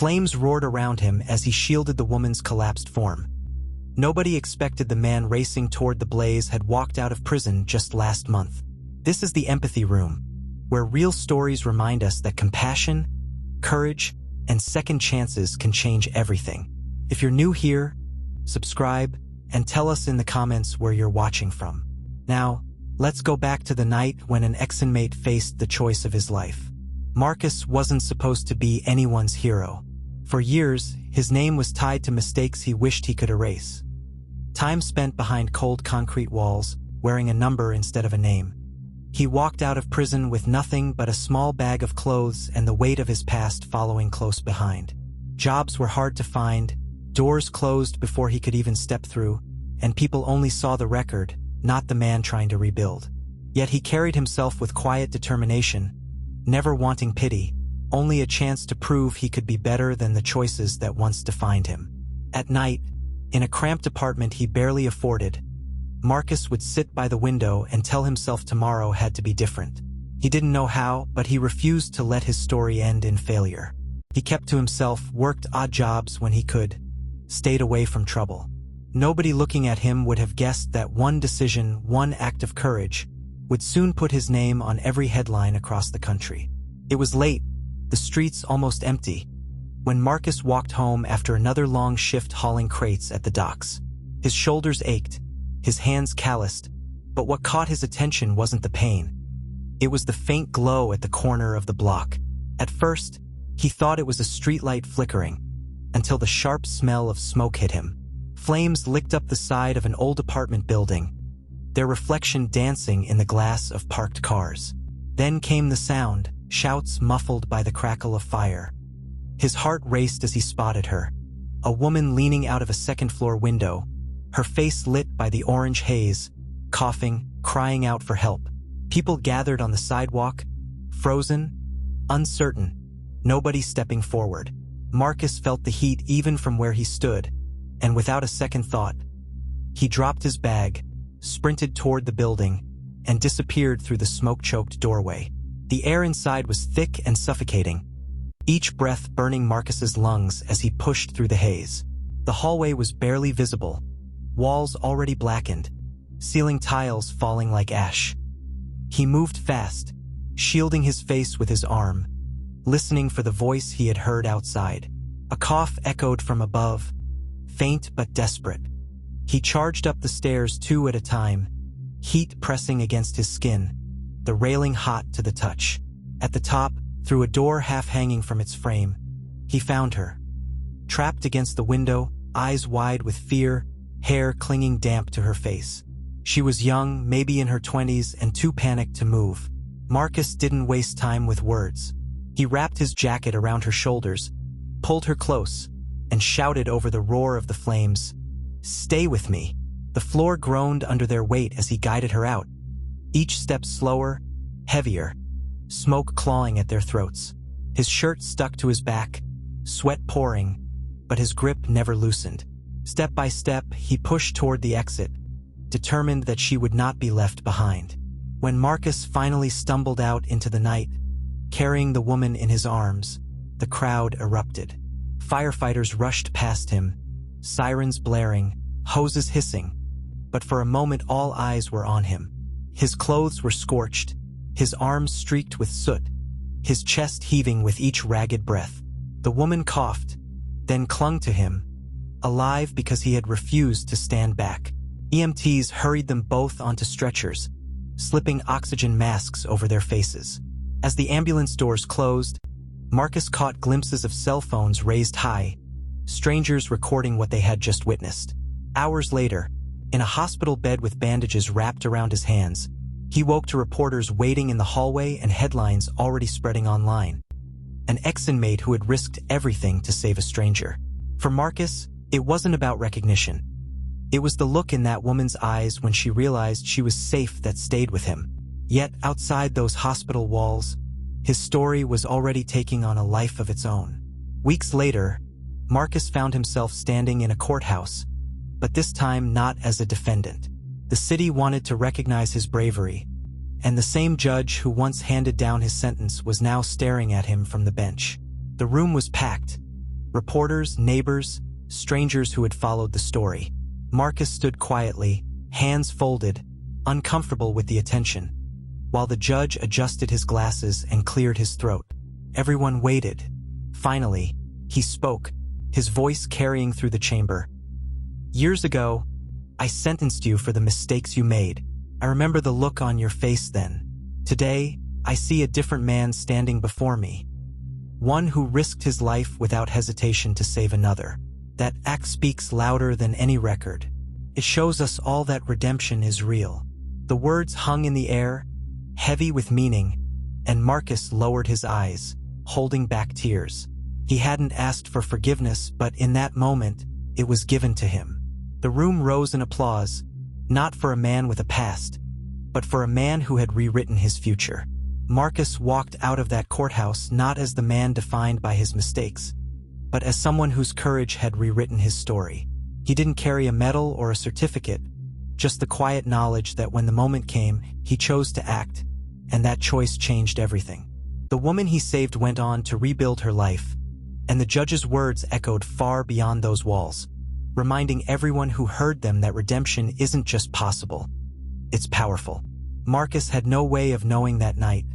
Flames roared around him as he shielded the woman's collapsed form. Nobody expected the man racing toward the blaze had walked out of prison just last month. This is the empathy room, where real stories remind us that compassion, courage, and second chances can change everything. If you're new here, subscribe and tell us in the comments where you're watching from. Now, let's go back to the night when an ex-inmate faced the choice of his life. Marcus wasn't supposed to be anyone's hero. For years, his name was tied to mistakes he wished he could erase. Time spent behind cold concrete walls, wearing a number instead of a name. He walked out of prison with nothing but a small bag of clothes and the weight of his past following close behind. Jobs were hard to find, doors closed before he could even step through, and people only saw the record, not the man trying to rebuild. Yet he carried himself with quiet determination, never wanting pity, only a chance to prove he could be better than the choices that once defined him. At night, in a cramped apartment he barely afforded, Marcus would sit by the window and tell himself tomorrow had to be different. He didn't know how, but he refused to let his story end in failure. He kept to himself, worked odd jobs when he could, stayed away from trouble. Nobody looking at him would have guessed that one decision, one act of courage, would soon put his name on every headline across the country. It was late, the streets almost empty, when Marcus walked home after another long shift hauling crates at the docks. His shoulders ached, his hands calloused, but what caught his attention wasn't the pain. It was the faint glow at the corner of the block. At first, he thought it was a streetlight flickering, until the sharp smell of smoke hit him. Flames licked up the side of an old apartment building, their reflection dancing in the glass of parked cars. Then came the sound, shouts muffled by the crackle of fire. His heart raced as he spotted her, a woman leaning out of a second-floor window, her face lit by the orange haze, coughing, crying out for help. People gathered on the sidewalk, frozen, uncertain, nobody stepping forward. Marcus felt the heat even from where he stood, and without a second thought, he dropped his bag, sprinted toward the building, and disappeared through the smoke-choked doorway. The air inside was thick and suffocating, each breath burning Marcus's lungs as he pushed through the haze. The hallway was barely visible, walls already blackened, ceiling tiles falling like ash. He moved fast, shielding his face with his arm, listening for the voice he had heard outside. A cough echoed from above, faint but desperate. He charged up the stairs 2 at a time, heat pressing against his skin, the railing hot to the touch. At the top, through a door half hanging from its frame, he found her, trapped against the window, eyes wide with fear, hair clinging damp to her face. She was young, maybe in her 20s, and too panicked to move. Marcus didn't waste time with words. He wrapped his jacket around her shoulders, pulled her close, and shouted over the roar of the flames, "Stay with me." The floor groaned under their weight as he guided her out, each step slower, heavier, smoke clawing at their throats. His shirt stuck to his back, sweat pouring, but his grip never loosened. Step by step, he pushed toward the exit, determined that she would not be left behind. When Marcus finally stumbled out into the night, carrying the woman in his arms, the crowd erupted. Firefighters rushed past him, sirens blaring, hoses hissing, but for a moment all eyes were on him. His clothes were scorched, his arms streaked with soot, his chest heaving with each ragged breath. The woman coughed, then clung to him, alive because he had refused to stand back. EMTs hurried them both onto stretchers, slipping oxygen masks over their faces. As the ambulance doors closed, Marcus caught glimpses of cell phones raised high, strangers recording what they had just witnessed. Hours later, in a hospital bed with bandages wrapped around his hands, he woke to reporters waiting in the hallway and headlines already spreading online. An ex-inmate who had risked everything to save a stranger. For Marcus, it wasn't about recognition. It was the look in that woman's eyes when she realized she was safe that stayed with him. Yet, outside those hospital walls, his story was already taking on a life of its own. Weeks later, Marcus found himself standing in a courthouse, but this time not as a defendant. The city wanted to recognize his bravery, and the same judge who once handed down his sentence was now staring at him from the bench. The room was packed, Reporters, neighbors, strangers who had followed the story. Marcus stood quietly, hands folded, uncomfortable with the attention, while the judge adjusted his glasses and cleared his throat. Everyone waited. Finally, he spoke, his voice carrying through the chamber. "Years ago, I sentenced you for the mistakes you made. I remember the look on your face then. Today, I see a different man standing before me. One who risked his life without hesitation to save another. That act speaks louder than any record. It shows us all that redemption is real." The words hung in the air, heavy with meaning, and Marcus lowered his eyes, holding back tears. He hadn't asked for forgiveness, but in that moment, it was given to him. The room rose in applause, not for a man with a past, but for a man who had rewritten his future. Marcus walked out of that courthouse not as the man defined by his mistakes, but as someone whose courage had rewritten his story. He didn't carry a medal or a certificate, just the quiet knowledge that when the moment came, he chose to act, and that choice changed everything. The woman he saved went on to rebuild her life, and the judge's words echoed far beyond those walls, reminding everyone who heard them that redemption isn't just possible, it's powerful. Marcus had no way of knowing that night,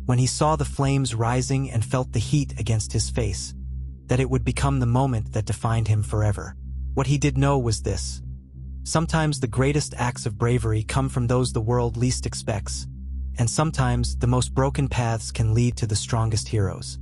when he saw the flames rising and felt the heat against his face, that it would become the moment that defined him forever. What he did know was this: sometimes the greatest acts of bravery come from those the world least expects, and sometimes the most broken paths can lead to the strongest heroes.